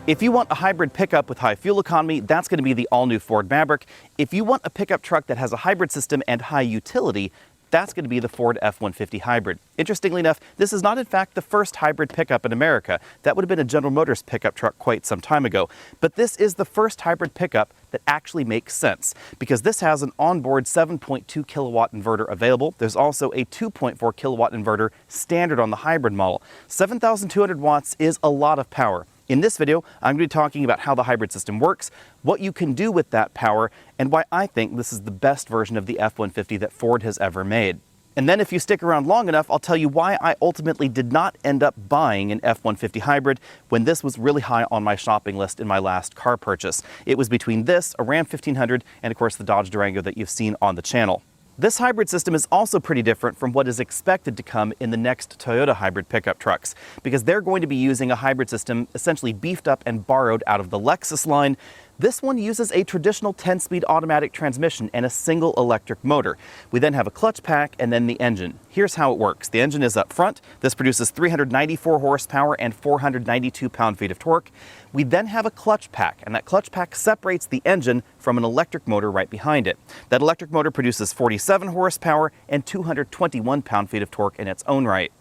If you want a hybrid pickup with high fuel economy, that's going to be the all-new Ford Maverick. If you want a pickup truck that has a hybrid system and high utility, that's going to be the Ford F-150 Hybrid. Interestingly enough, this is not in fact the first hybrid pickup in America. That would have been a General Motors pickup truck quite some time ago. But this is the first hybrid pickup that actually makes sense, because this has an onboard 7.2 kilowatt inverter available. There's also a 2.4 kilowatt inverter standard on the hybrid model. 7,200 watts is a lot of power. In this video, I'm going to be talking about how the hybrid system works, what you can do with that power, and why I think this is the best version of the F-150 that Ford has ever made. And then if you stick around long enough, I'll tell you why I ultimately did not end up buying an F-150 hybrid when this was really high on my shopping list in my last car purchase. It was between this, a Ram 1500, and of course the Dodge Durango that you've seen on the channel. This hybrid system is also pretty different from what is expected to come in the next Toyota hybrid pickup trucks, because they're going to be using a hybrid system essentially beefed up and borrowed out of the Lexus line. This one uses a traditional 10-speed automatic transmission and a single electric motor. We then have a clutch pack and then the engine. Here's how it works. The engine is up front. This produces 394 horsepower and 492 pound-feet of torque. We then have a clutch pack, and that clutch pack separates the engine from an electric motor right behind it. That electric motor produces 47 horsepower and 221 pound-feet of torque in its own right.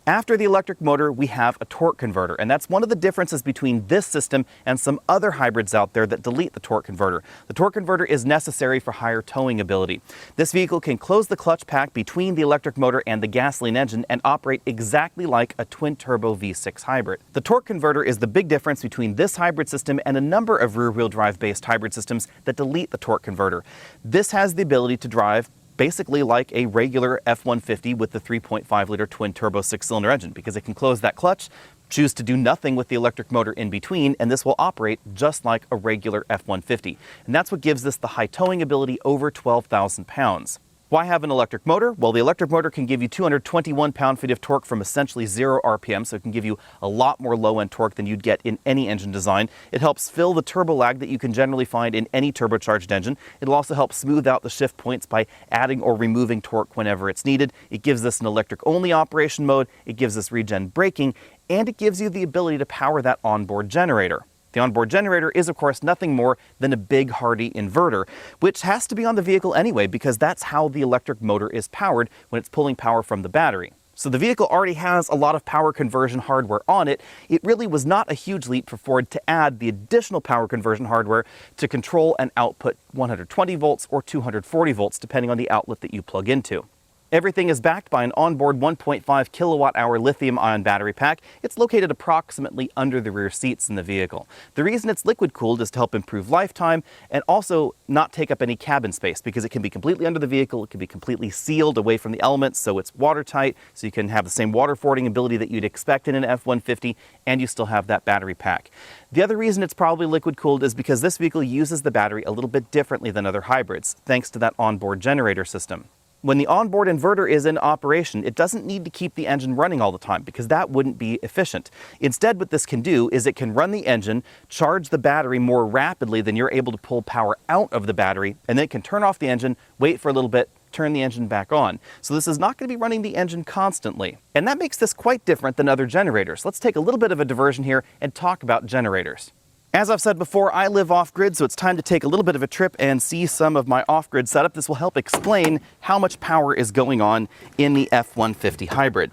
After the electric motor, we have a torque converter, and that's one of the differences between this system and some other hybrids out there that delete the torque converter. The torque converter is necessary for higher towing ability. This vehicle can close the clutch pack between the electric motor and the gasoline engine and operate exactly like a twin-turbo V6 hybrid. The torque converter is the big difference between this hybrid system and a number of rear-wheel drive-based hybrid systems that delete the torque converter. This has the ability to drive basically like a regular F-150 with the 3.5-liter twin-turbo 6-cylinder engine, because it can close that clutch, choose to do nothing with the electric motor in between, and this will operate just like a regular F-150. And that's what gives this the high towing ability over 12,000 pounds. Why have an electric motor? Well, the electric motor can give you 221 pound-feet of torque from essentially 0 RPM, so it can give you a lot more low-end torque than you'd get in any engine design. It helps fill the turbo lag that you can generally find in any turbocharged engine. It'll also help smooth out the shift points by adding or removing torque whenever it's needed. It gives this an electric-only operation mode, it gives us regen braking, and it gives you the ability to power that onboard generator. The onboard generator is, of course, nothing more than a big, hardy inverter, which has to be on the vehicle anyway, because that's how the electric motor is powered when it's pulling power from the battery. So the vehicle already has a lot of power conversion hardware on it. It really was not a huge leap for Ford to add the additional power conversion hardware to control and output 120 volts or 240 volts, depending on the outlet that you plug into. Everything is backed by an onboard 1.5 kilowatt-hour lithium-ion battery pack. It's located approximately under the rear seats in the vehicle. The reason it's liquid-cooled is to help improve lifetime and also not take up any cabin space, because it can be completely under the vehicle, it can be completely sealed away from the elements, so it's watertight, so you can have the same water-fording ability that you'd expect in an F-150, and you still have that battery pack. The other reason it's probably liquid-cooled is because this vehicle uses the battery a little bit differently than other hybrids, thanks to that onboard generator system. When the onboard inverter is in operation, it doesn't need to keep the engine running all the time, because that wouldn't be efficient. Instead, what this can do is it can run the engine, charge the battery more rapidly than you're able to pull power out of the battery, and then it can turn off the engine, wait for a little bit, turn the engine back on. So this is not going to be running the engine constantly. And that makes this quite different than other generators. Let's take a little bit of a diversion here and talk about generators. As I've said before, I live off-grid, so it's time to take a little bit of a trip and see some of my off-grid setup. This will help explain how much power is going on in the F-150 hybrid.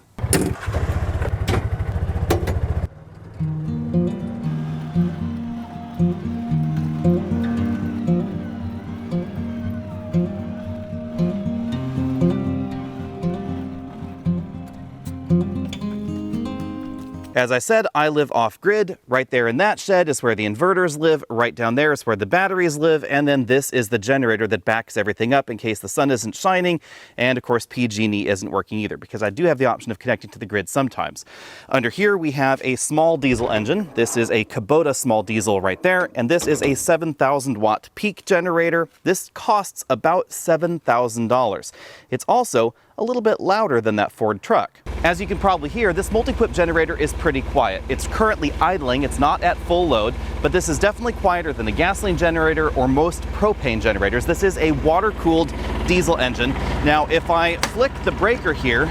As I said, I live off-grid. Right there in that shed is where the inverters live. Right down there is where the batteries live. And then this is the generator that backs everything up in case the sun isn't shining. And of course, PG&E isn't working either, because I do have the option of connecting to the grid sometimes. Under here, we have a small diesel engine. This is a Kubota small diesel right there. And this is a 7,000 watt peak generator. This costs about $7,000. It's also a little bit louder than that Ford truck. As you can probably hear, this multi-equip generator is pretty quiet. It's currently idling, it's not at full load, but this is definitely quieter than the gasoline generator or most propane generators. This is a water-cooled diesel engine. Now, if I flick the breaker here,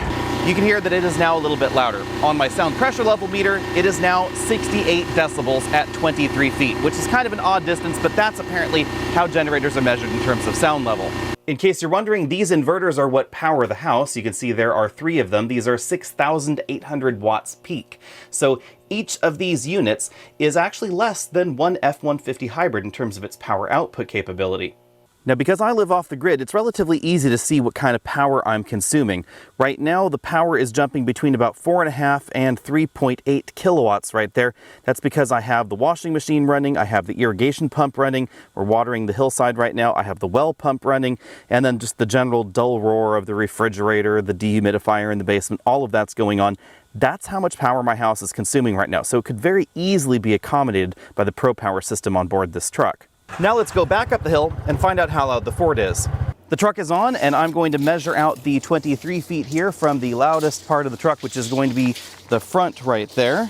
You can hear that it is now a little bit louder. On my sound pressure level meter, it is now 68 decibels at 23 feet, which is kind of an odd distance, but that's apparently how generators are measured in terms of sound level. In case you're wondering, these inverters are what power the house. You can see there are 3 of them. These are 6,800 watts peak. So each of these units is actually less than one F-150 hybrid in terms of its power output capability. Now, because I live off the grid, it's relatively easy to see what kind of power I'm consuming. Right now, the power is jumping between about 4.5 and 3.8 kilowatts right there. That's because I have the washing machine running, I have the irrigation pump running, we're watering the hillside right now, I have the well pump running, and then just the general dull roar of the refrigerator, the dehumidifier in the basement, all of that's going on. That's how much power my house is consuming right now, so it could very easily be accommodated by the ProPower system on board this truck. Now let's go back up the hill and find out how loud the Ford is. The truck is on, and I'm going to measure out the 23 feet here from the loudest part of the truck, which is going to be the front right there.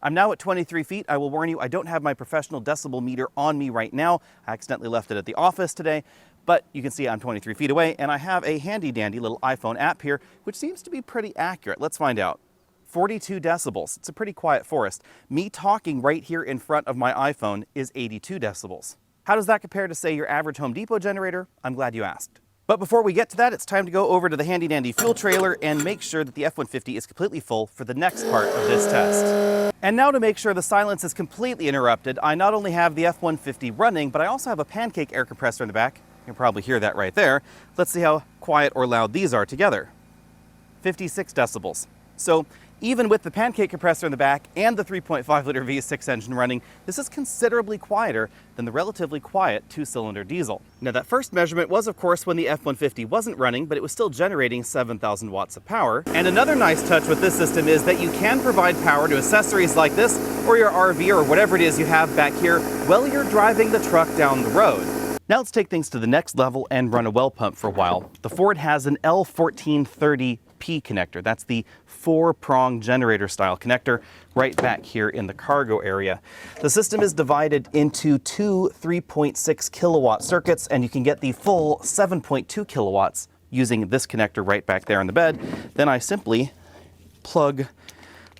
I'm now at 23 feet. I will warn you, I don't have my professional decibel meter on me right now. I accidentally left it at the office today, but you can see I'm 23 feet away, and I have a handy dandy little iPhone app here, which seems to be pretty accurate. Let's find out. 42 decibels. It's a pretty quiet forest. Me talking right here in front of my iPhone is 82 decibels. How does that compare to, say, your average Home Depot generator? I'm glad you asked. But before we get to that, it's time to go over to the handy dandy fuel trailer and make sure that the F-150 is completely full for the next part of this test. And now, to make sure the silence is completely interrupted, I not only have the F-150 running, but I also have a pancake air compressor in the back. You can probably hear that right there. Let's see how quiet or loud these are together. 56 decibels. So even with the pancake compressor in the back and the 3.5 liter V6 engine running, this is considerably quieter than the relatively quiet 2-cylinder diesel. Now, that first measurement was, of course, when the F-150 wasn't running, but it was still generating 7,000 watts of power. And another nice touch with this system is that you can provide power to accessories like this, or your RV, or whatever it is you have back here, while you're driving the truck down the road. Now let's take things to the next level and run a well pump for a while. The Ford has an L1430P connector. That's the 4-prong generator style connector right back here in the cargo area. The system is divided into 2 3.6 kilowatt circuits, and you can get the full 7.2 kilowatts using this connector right back there in the bed. Then I simply plug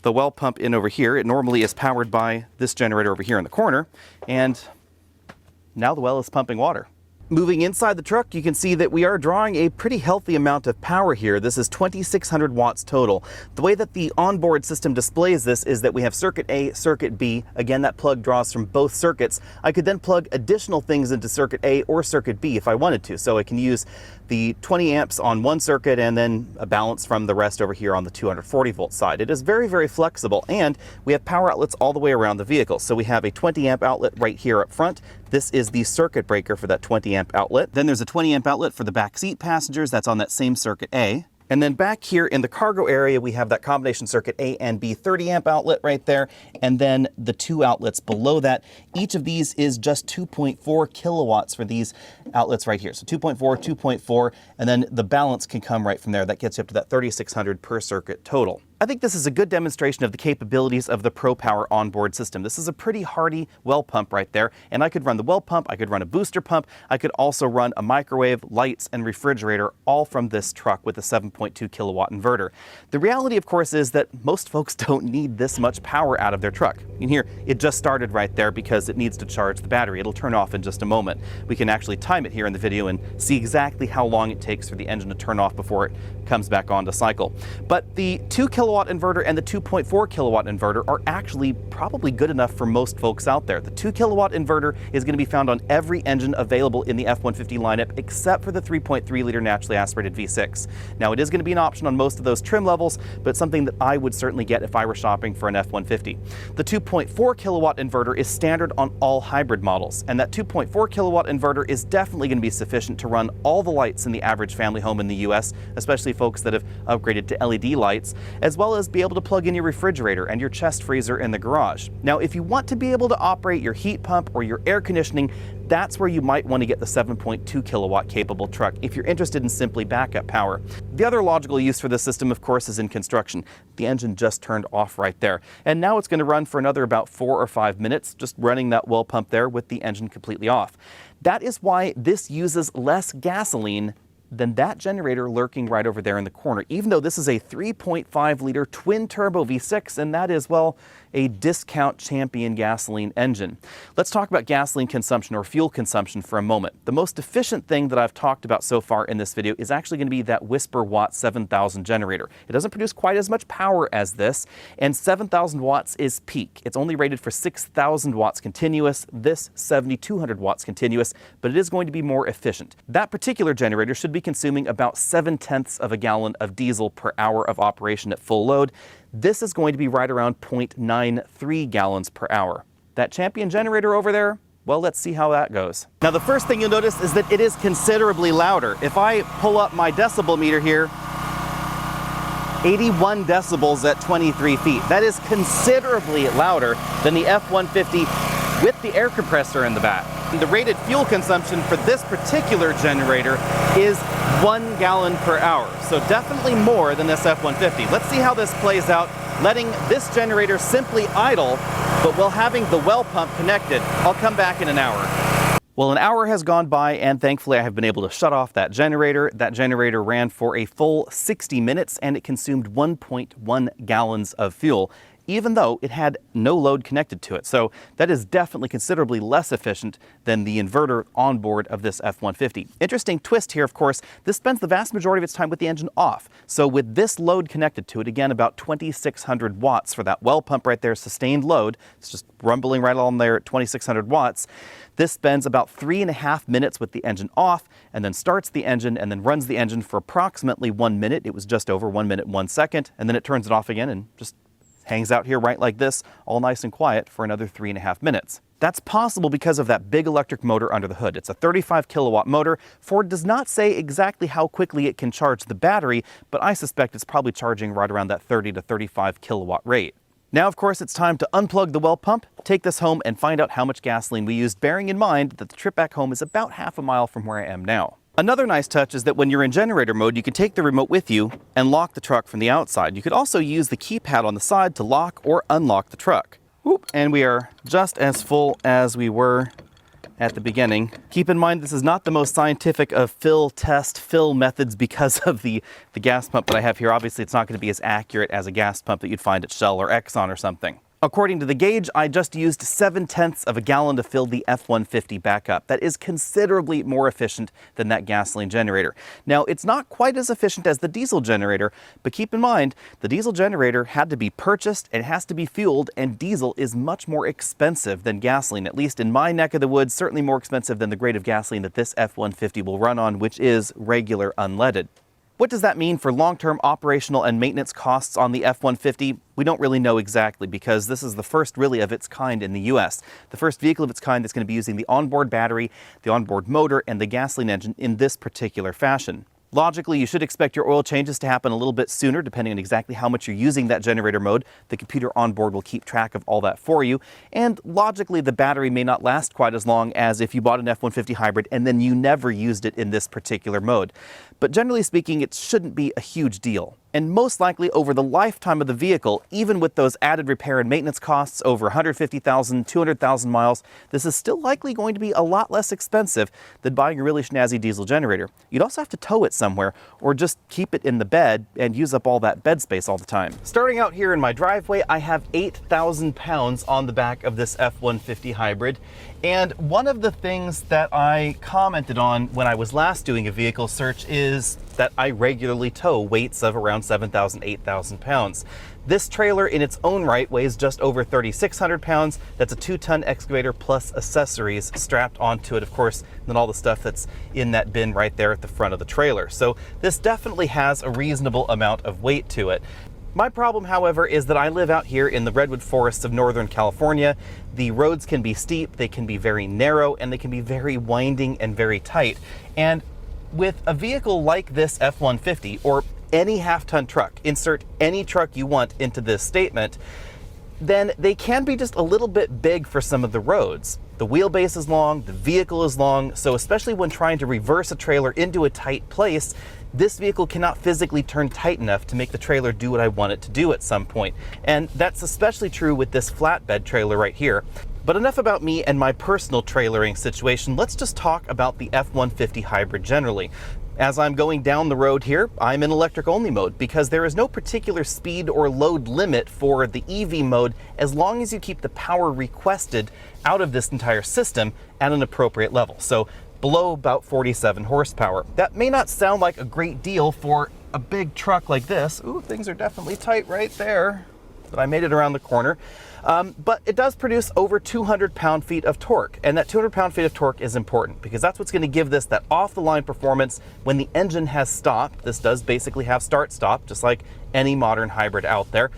the well pump in over here. It normally is powered by this generator over here in the corner, and now the well is pumping water. Moving inside the truck, you can see that we are drawing a pretty healthy amount of power here. This is 2,600 watts total. The way that the onboard system displays this is that we have circuit A, circuit B. Again, that plug draws from both circuits. I could then plug additional things into circuit A or circuit B if I wanted to. So I can use the 20 amps on one circuit and then a balance from the rest over here on the 240 volt side. It is very, very flexible, and we have power outlets all the way around the vehicle. So we have a 20 amp outlet right here up front. This is the circuit breaker for that 20 amp outlet. Then there's a 20 amp outlet for the back seat passengers. That's on that same circuit A. And then back here in the cargo area, we have that combination circuit A and B 30 amp outlet right there. And then the 2 outlets below that. Each of these is just 2.4 kilowatts for these outlets right here. So 2.4, 2.4, and then the balance can come right from there. That gets you up to that 3,600 per circuit total. I think this is a good demonstration of the capabilities of the ProPower onboard system. This is a pretty hardy well pump right there, and I could run the well pump, I could run a booster pump, I could also run a microwave, lights, and refrigerator all from this truck with a 7.2 kilowatt inverter. The reality, of course, is that most folks don't need this much power out of their truck. You can hear it just started right there because it needs to charge the battery. It'll turn off in just a moment. We can actually time it here in the video and see exactly how long it takes for the engine to turn off before it comes back on to cycle. But the 2 kilowatt inverter and the 2.4 kilowatt inverter are actually probably good enough for most folks out there. The 2 kilowatt inverter is going to be found on every engine available in the F-150 lineup except for the 3.3 liter naturally aspirated V6. Now, it is going to be an option on most of those trim levels, but something that I would certainly get if I were shopping for an F-150. The 2.4 kilowatt inverter is standard on all hybrid models, and that 2.4 kilowatt inverter is definitely going to be sufficient to run all the lights in the average family home in the US, especially folks that have upgraded to LED lights, as well as be able to plug in your refrigerator and your chest freezer in the garage. Now, if you want to be able to operate your heat pump or your air conditioning, that's where you might want to get the 7.2 kilowatt capable truck if you're interested in simply backup power. The other logical use for this system, of course, is in construction. The engine just turned off right there, and now it's going to run for another about 4 or 5 minutes, just running that well pump there with the engine completely off. That is why this uses less gasoline than that generator lurking right over there in the corner, even though this is a 3.5 liter twin turbo V6, and that is, well, a discount champion gasoline engine. Let's talk about gasoline consumption or fuel consumption for a moment. The most efficient thing that I've talked about so far in this video is actually going to be that Whisper Watt 7000 generator. It doesn't produce quite as much power as this, and 7,000 watts is peak. It's only rated for 6,000 watts continuous, this 7,200 watts continuous, but it is going to be more efficient. That particular generator should be consuming about 0.7 of a gallon of diesel per hour of operation at full load. This is going to be right around 0.93 gallons per hour. That champion generator over there, well, let's see how that goes. Now, the first thing you'll notice is that it is considerably louder. If I pull up my decibel meter here, 81 decibels at 23 feet. That is considerably louder than the F-150 with the air compressor in the back. The rated fuel consumption for this particular generator is 1 gallon per hour, so definitely more than this F-150. Let's see how this plays out, letting this generator simply idle, but while having the well pump connected. I'll come back in an hour. Well, an hour has gone by, and thankfully I have been able to shut off that generator. That generator ran for a full 60 minutes, and it consumed 1.1 gallons of fuel, even though it had no load connected to it. So that is definitely considerably less efficient than the inverter onboard of this F-150. Interesting twist here, of course, this spends the vast majority of its time with the engine off. So with this load connected to it, again, about 2,600 watts for that well pump right there, sustained load, it's just rumbling right along there at 2,600 watts. This spends about 3.5 minutes with the engine off, and then starts the engine and then runs the engine for approximately 1 minute. It was just over 1 minute, 1 second, and then it turns it off again and just hangs out here right like this, all nice and quiet for another 3.5 minutes. That's possible because of that big electric motor under the hood. It's a 35 kilowatt motor. Ford does not say exactly how quickly it can charge the battery, but I suspect it's probably charging right around that 30 to 35 kilowatt rate. Now, of course, it's time to unplug the well pump, take this home, and find out how much gasoline we used, bearing in mind that the trip back home is about half a mile from where I am now. Another nice touch is that when you're in generator mode, you can take the remote with you and lock the truck from the outside. You could also use the keypad on the side to lock or unlock the truck. Whoop, and we are just as full as we were at the beginning. Keep in mind, this is not the most scientific of fill methods because of the gas pump that I have here. Obviously, it's not going to be as accurate as a gas pump that you'd find at Shell or Exxon or something. According to the gauge, I just used 0.7 of a gallon to fill the F-150 back up. That is considerably more efficient than that gasoline generator. Now, it's not quite as efficient as the diesel generator, but keep in mind, the diesel generator had to be purchased, it has to be fueled, and diesel is much more expensive than gasoline, at least in my neck of the woods, certainly more expensive than the grade of gasoline that this F-150 will run on, which is regular unleaded. What does that mean for long-term operational and maintenance costs on the F-150? We don't really know exactly because this is the first really of its kind in the US. The first vehicle of its kind that's going to be using the onboard battery, the onboard motor, and the gasoline engine in this particular fashion. Logically, you should expect your oil changes to happen a little bit sooner, depending on exactly how much you're using that generator mode. The computer on board will keep track of all that for you. And logically, the battery may not last quite as long as if you bought an F-150 hybrid and then you never used it in this particular mode. But generally speaking, it shouldn't be a huge deal. And most likely over the lifetime of the vehicle, even with those added repair and maintenance costs over 150,000, 200,000 miles, this is still likely going to be a lot less expensive than buying a really snazzy diesel generator. You'd also have to tow it somewhere or just keep it in the bed and use up all that bed space all the time. Starting out here in my driveway, I have 8,000 pounds on the back of this F-150 hybrid. And one of the things that I commented on when I was last doing a vehicle search is that I regularly tow weights of around 7,000, 8,000 pounds. This trailer in its own right weighs just over 3,600 pounds. That's a 2-ton excavator plus accessories strapped onto it, of course, and then all the stuff that's in that bin right there at the front of the trailer. So this definitely has a reasonable amount of weight to it. My problem, however, is that I live out here in the redwood forests of Northern California. The roads can be steep, they can be very narrow, and they can be very winding and very tight. And with a vehicle like this F-150, or any half-ton truck, insert any truck you want into this statement, then they can be just a little bit big for some of the roads. The wheelbase is long, the vehicle is long, so especially when trying to reverse a trailer into a tight place, this vehicle cannot physically turn tight enough to make the trailer do what I want it to do at some point. And that's especially true with this flatbed trailer right here. But enough about me and my personal trailering situation. Let's just talk about the F-150 hybrid generally. As I'm going down the road here, I'm in electric only mode because there is no particular speed or load limit for the EV mode as long as you keep the power requested out of this entire system at an appropriate level. So below about 47 horsepower. That may not sound like a great deal for a big truck like this. Ooh, things are definitely tight right there, but I made it around the corner. But it does produce over 200 pound-feet of torque, and that 200 pound-feet of torque is important because that's what's going to give this that off-the-line performance when the engine has stopped. This does basically have start-stop, just like any modern hybrid out there.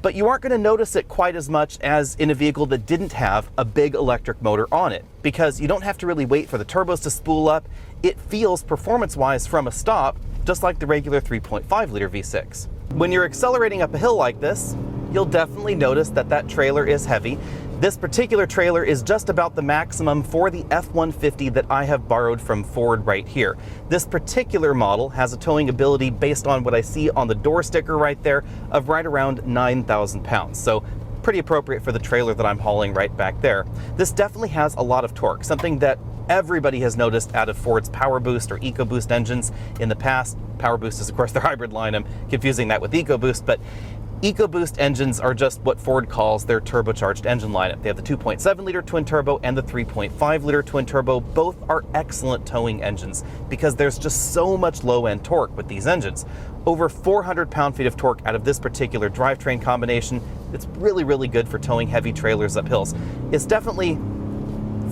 But you aren't going to notice it quite as much as in a vehicle that didn't have a big electric motor on it, because you don't have to really wait for the turbos to spool up. It feels performance-wise from a stop just like the regular 3.5 liter V6. When you're accelerating up a hill like this, you'll definitely notice that that trailer is heavy. This particular trailer is just about the maximum for the F-150 that I have borrowed from Ford right here. This particular model has a towing ability based on what I see on the door sticker right there of right around 9,000 pounds. So pretty appropriate for the trailer that I'm hauling right back there. This definitely has a lot of torque, something that everybody has noticed out of Ford's PowerBoost or EcoBoost engines in the past. PowerBoost is of course their hybrid line. I'm confusing that with EcoBoost, but EcoBoost engines are just what Ford calls their turbocharged engine lineup. They have the 2.7 liter twin turbo and the 3.5 liter twin turbo. Both are excellent towing engines because there's just so much low end torque with these engines. Over 400 pound-feet of torque out of this particular drivetrain combination. It's really, really good for towing heavy trailers up hills. It's definitely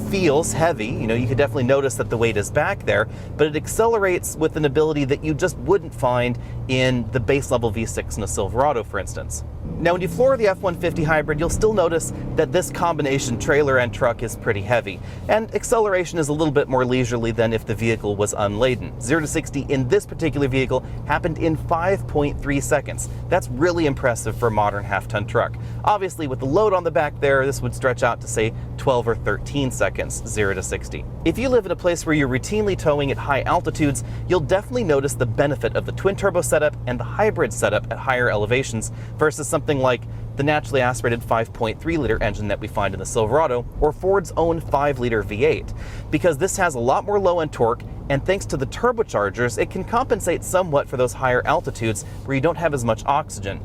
feels heavy. You know, you could definitely notice that the weight is back there, but it accelerates with an ability that you just wouldn't find in the base level V6 in a Silverado, for instance. Now, when you floor the F-150 hybrid, you'll still notice that this combination trailer and truck is pretty heavy, and acceleration is a little bit more leisurely than if the vehicle was unladen. 0 to 60 in this particular vehicle happened in 5.3 seconds. That's really impressive for a modern half-ton truck. Obviously, with the load on the back there, this would stretch out to say 12 or 13 seconds, 0 to 60. If you live in a place where you're routinely towing at high altitudes, you'll definitely notice the benefit of the twin turbo setup and the hybrid setup at higher elevations versus something like the naturally aspirated 5.3 liter engine that we find in the Silverado or Ford's own 5 liter V8, because this has a lot more low end torque, and thanks to the turbochargers, it can compensate somewhat for those higher altitudes where you don't have as much oxygen.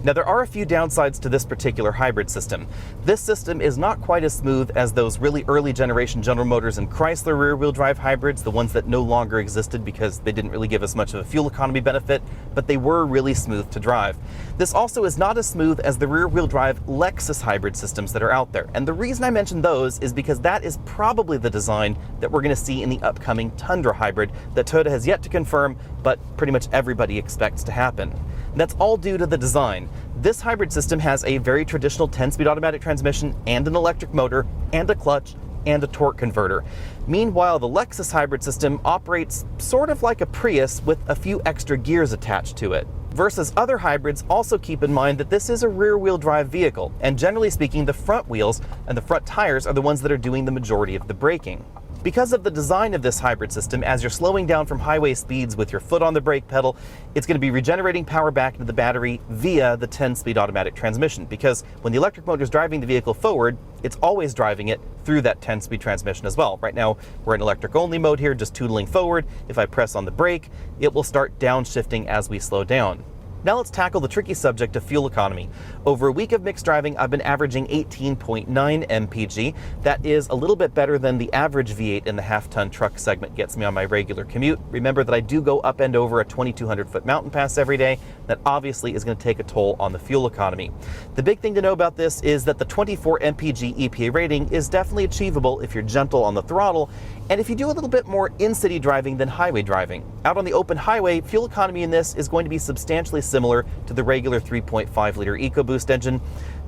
Now, there are a few downsides to this particular hybrid system. This system is not quite as smooth as those really early generation General Motors and Chrysler rear-wheel drive hybrids, the ones that no longer existed because they didn't really give us much of a fuel economy benefit, but they were really smooth to drive. This also is not as smooth as the rear-wheel drive Lexus hybrid systems that are out there. And the reason I mention those is because that is probably the design that we're going to see in the upcoming Tundra hybrid that Toyota has yet to confirm, but pretty much everybody expects to happen. And that's all due to the design. This hybrid system has a very traditional 10-speed automatic transmission and an electric motor and a clutch and a torque converter. Meanwhile, the Lexus hybrid system operates sort of like a Prius with a few extra gears attached to it. Versus other hybrids, also keep in mind that this is a rear-wheel drive vehicle, and generally speaking, the front wheels and the front tires are the ones that are doing the majority of the braking. Because of the design of this hybrid system, as you're slowing down from highway speeds with your foot on the brake pedal, it's going to be regenerating power back into the battery via the 10-speed automatic transmission. Because when the electric motor is driving the vehicle forward, it's always driving it through that 10-speed transmission as well. Right now, we're in electric-only mode here, just tootling forward. If I press on the brake, it will start downshifting as we slow down. Now let's tackle the tricky subject of fuel economy. Over a week of mixed driving, I've been averaging 18.9 mpg. That is a little bit better than the average V8 in the half-ton truck segment gets me on my regular commute. Remember that I do go up and over a 2,200-foot mountain pass every day. That obviously is going to take a toll on the fuel economy. The big thing to know about this is that the 24 mpg EPA rating is definitely achievable if you're gentle on the throttle, and if you do a little bit more in-city driving than highway driving. Out on the open highway, fuel economy in this is going to be substantially similar to the regular 3.5 liter EcoBoost engine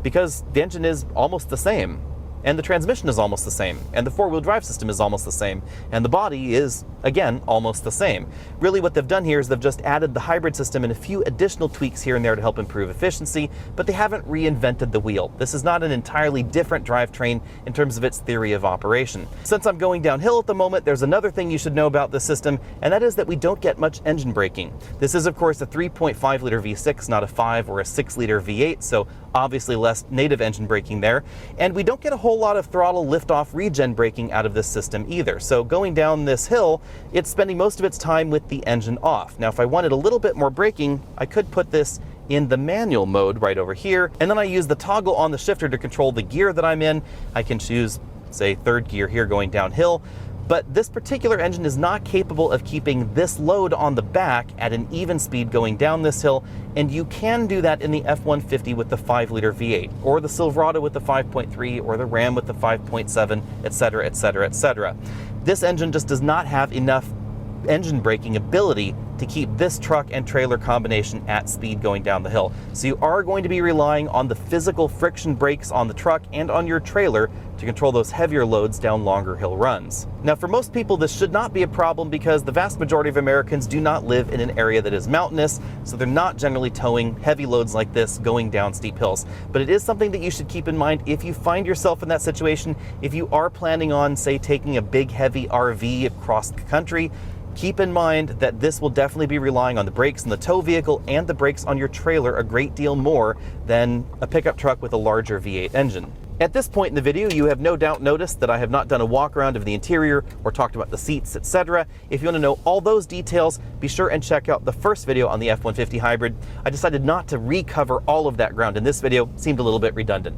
because the engine is almost the same, and the transmission is almost the same, and the four-wheel drive system is almost the same, and the body is, again, almost the same. Really what they've done here is they've just added the hybrid system and a few additional tweaks here and there to help improve efficiency, but they haven't reinvented the wheel. This is not an entirely different drivetrain in terms of its theory of operation. Since I'm going downhill at the moment, there's another thing you should know about this system, and that is that we don't get much engine braking. This is, of course, a 3.5 liter V6, not a 5 or a 6 liter V8, so obviously less native engine braking there, and we don't get a whole lot of throttle lift-off regen braking out of this system either. So going down this hill, it's spending most of its time with the engine off. Now if I wanted a little bit more braking, I could put this in the manual mode right over here, and then I use the toggle on the shifter to control the gear that I'm in. I can choose, say, third gear here going downhill. But this particular engine is not capable of keeping this load on the back at an even speed going down this hill, and you can do that in the F-150 with the 5-liter V8, or the Silverado with the 5.3, or the Ram with the 5.7, etc., etc., etc. This engine just does not have enough engine braking ability to keep this truck and trailer combination at speed going down the hill. So you are going to be relying on the physical friction brakes on the truck and on your trailer to control those heavier loads down longer hill runs. Now for most people this should not be a problem because the vast majority of Americans do not live in an area that is mountainous, so they're not generally towing heavy loads like this going down steep hills. But it is something that you should keep in mind if you find yourself in that situation. If you are planning on, say, taking a big heavy RV across the country, keep in mind that this will definitely be relying on the brakes in the tow vehicle and the brakes on your trailer a great deal more than a pickup truck with a larger V8 engine. At this point in the video, you have no doubt noticed that I have not done a walk around of the interior or talked about the seats, etc. If you want to know all those details, be sure and check out the first video on the F-150 hybrid. I decided not to recover all of that ground in this video, it seemed a little bit redundant.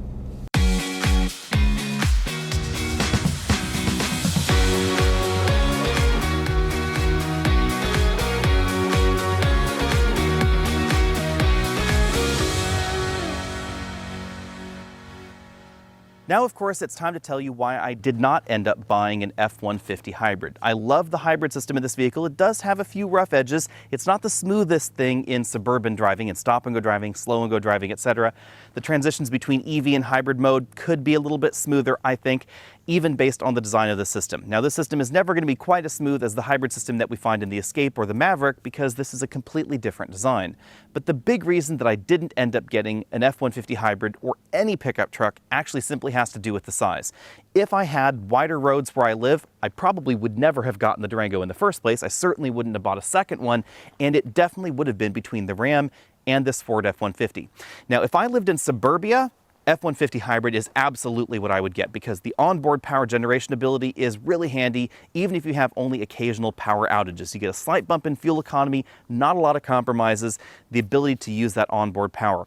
Now, of course, it's time to tell you why I did not end up buying an F-150 hybrid. I love the hybrid system in this vehicle. It does have a few rough edges. It's not the smoothest thing in suburban driving and stop-and-go driving, slow-and-go driving, etc. The transitions between EV and hybrid mode could be a little bit smoother, I think, even based on the design of the system. Now, this system is never going to be quite as smooth as the hybrid system that we find in the Escape or the Maverick because this is a completely different design. But the big reason that I didn't end up getting an F-150 hybrid or any pickup truck actually simply has to do with the size. If I had wider roads where I live, I probably would never have gotten the Durango in the first place. I certainly wouldn't have bought a second one, and it definitely would have been between the Ram and this Ford F-150. Now, if I lived in suburbia, F-150 hybrid is absolutely what I would get because the onboard power generation ability is really handy even if you have only occasional power outages. You get a slight bump in fuel economy, not a lot of compromises, the ability to use that onboard power.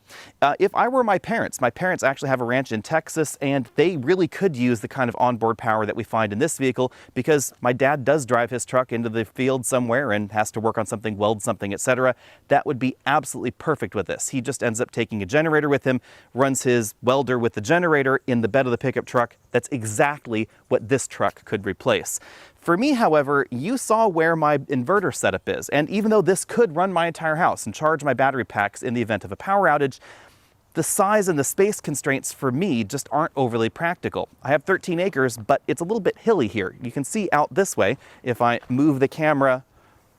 If I were my parents actually have a ranch in Texas and they really could use the kind of onboard power that we find in this vehicle because my dad does drive his truck into the field somewhere and has to work on something, weld something, etc. That would be absolutely perfect with this. He just ends up taking a generator with him, runs his welder with the generator in the bed of the pickup truck. That's exactly what this truck could replace. For me, however, you saw where my inverter setup is, and even though this could run my entire house and charge my battery packs in the event of a power outage, the size and the space constraints for me just aren't overly practical. I have 13 acres, but it's a little bit hilly here. You can see out this way, if I move the camera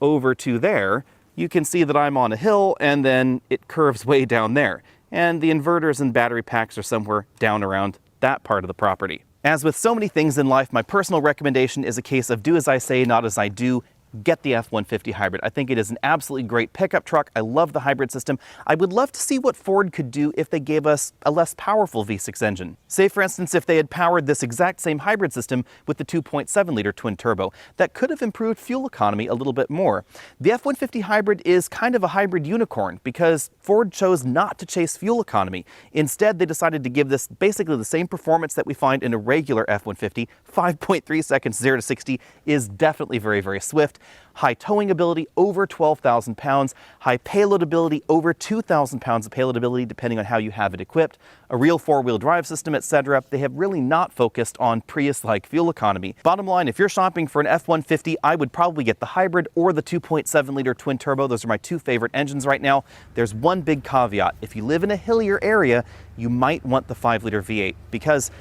over to there, you can see that I'm on a hill and then it curves way down there. And the inverters and battery packs are somewhere down around that part of the property. As with so many things in life, my personal recommendation is a case of do as I say, not as I do. Get the F-150 hybrid. I think it is an absolutely great pickup truck. I love the hybrid system. I would love to see what Ford could do if they gave us a less powerful V6 engine. Say, for instance, if they had powered this exact same hybrid system with the 2.7-liter twin turbo. That could have improved fuel economy a little bit more. The F-150 hybrid is kind of a hybrid unicorn because Ford chose not to chase fuel economy. Instead, they decided to give this basically the same performance that we find in a regular F-150. 5.3 seconds 0 to 60 is definitely very, very swift. High towing ability, over 12,000 pounds. High payload ability, over 2,000 pounds of payload ability, depending on how you have it equipped. A real four-wheel drive system, etc. They have really not focused on Prius-like fuel economy. Bottom line, if you're shopping for an F-150, I would probably get the hybrid or the 2.7-liter twin turbo. Those are my two favorite engines right now. There's one big caveat. If you live in a hillier area, you might want the 5-liter V8 because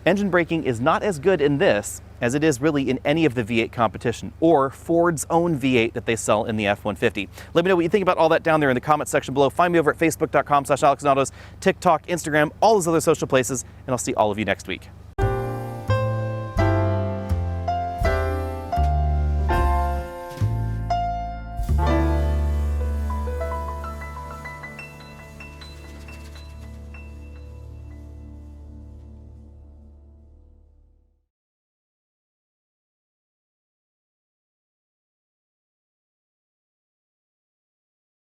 engine braking is not as good in this as it is really in any of the V8 competition, or Ford's own V8 that they sell in the F-150. Let me know what you think about all that down there in the comment section below. Find me over at facebook.com/AlexNautos, TikTok, Instagram, all those other social places, and I'll see all of you next week.